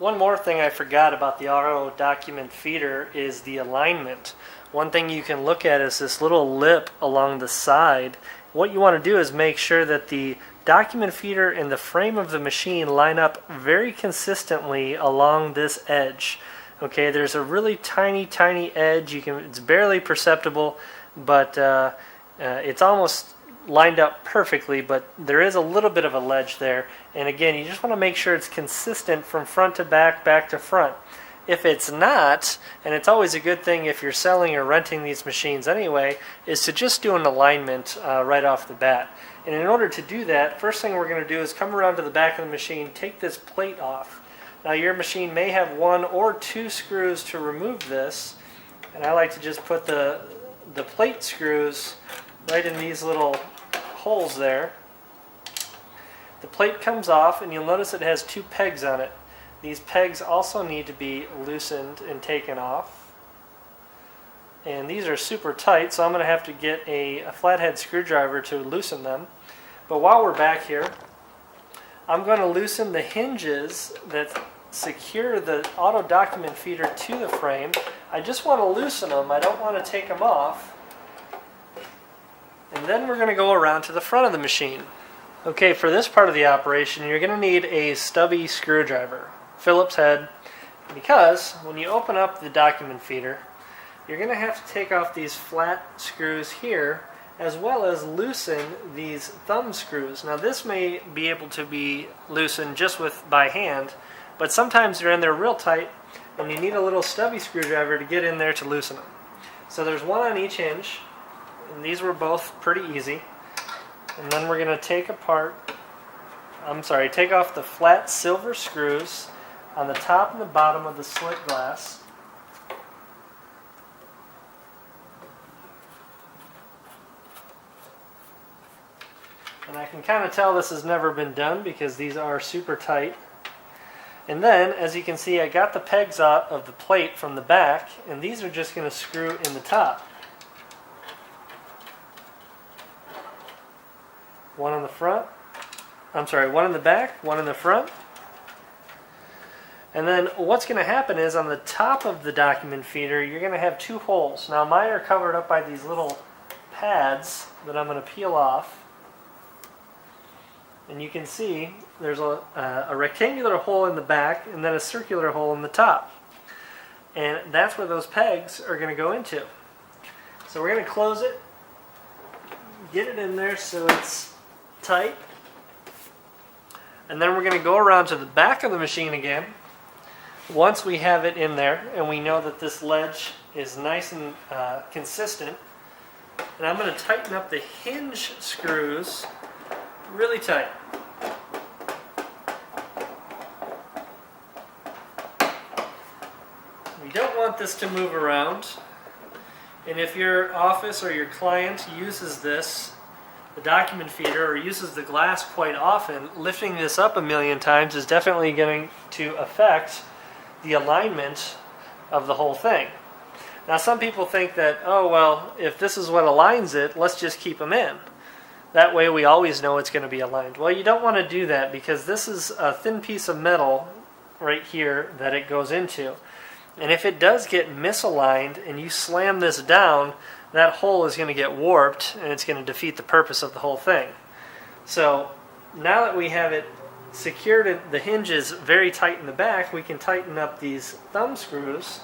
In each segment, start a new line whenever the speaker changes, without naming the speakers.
One more thing I forgot about the auto document feeder is the alignment. One thing you can look at is this little lip along the side. What you want to do is make sure that the document feeder and the frame of the machine line up very consistently along this edge. Okay, there's a really tiny edge. It's barely perceptible, but it's almost lined up perfectly, but there is a little bit of a ledge there. And again, you just want to make sure it's consistent from front to back, back to front. If it's not, and it's always a good thing if you're selling or renting these machines anyway, is to just do an alignment right off the bat. And in order to do that, first thing we're going to do is come around to the back of the machine, take this plate off. Now your machine may have 1 or 2 screws to remove this, and I like to just put the plate screws right in these little holes there. The plate comes off, and you'll notice it has 2 pegs on it. These pegs also need to be loosened and taken off. And these are super tight, so I'm going to have to get a flathead screwdriver to loosen them. But while we're back here, I'm going to loosen the hinges that secure the auto document feeder to the frame. I just want to loosen them. I don't want to take them off. And then we're going to go around to the front of the machine. Okay, for this part of the operation, you're going to need a stubby screwdriver, Phillips head, because when you open up the document feeder, you're going to have to take off these flat screws here, as well as loosen these thumb screws. Now this may be able to be loosened just by hand, but sometimes they're in there real tight, and you need a little stubby screwdriver to get in there to loosen them. So there's 1 on each hinge, and these were both pretty easy. And then we're going to take off the flat silver screws on the top and the bottom of the slit glass. And I can kind of tell this has never been done because these are super tight. And then, as you can see, I got the pegs out of the plate from the back, and these are just going to screw in the top. 1 on the front. 1 in the back, 1 in the front. And then what's going to happen is on the top of the document feeder, you're going to have 2 holes. Now mine are covered up by these little pads that I'm going to peel off. And you can see there's a rectangular hole in the back and then a circular hole in the top. And that's where those pegs are going to go into. So we're going to close it, get it in there so it's tight, and then we're going to go around to the back of the machine again once we have it in there and we know that this ledge is nice and consistent. And I'm going to tighten up the hinge screws really tight. We don't want this to move around, and if your office or your client uses this, the document feeder, or uses the glass quite often, lifting this up a million times is definitely going to affect the alignment of the whole thing. Now some people think that, oh well, if this is what aligns it, let's just keep them in. That way we always know it's going to be aligned. Well, you don't want to do that because this is a thin piece of metal right here that it goes into. And if it does get misaligned and you slam this down, that hole is going to get warped and it's going to defeat the purpose of the whole thing. So now that we have it secured in the hinges very tight in the back, we can tighten up these thumb screws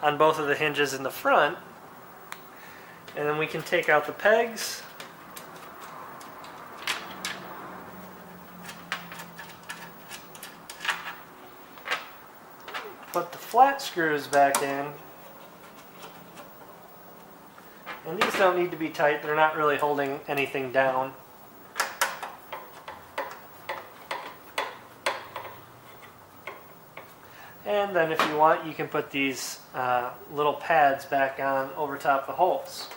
on both of the hinges in the front, and then we can take out the pegs. Put the flat screws back in. And these don't need to be tight, they're not really holding anything down. And then if you want, you can put these little pads back on over top the holes.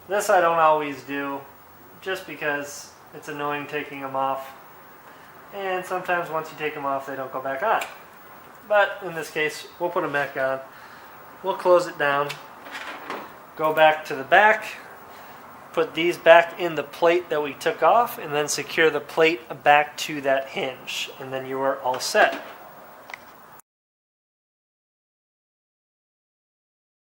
This I don't always do, just because it's annoying taking them off. And sometimes once you take them off, they don't go back on. But in this case, we'll put them back on. We'll close it down. Go back to the back, put these back in the plate that we took off, and then secure the plate back to that hinge, and then you are all set.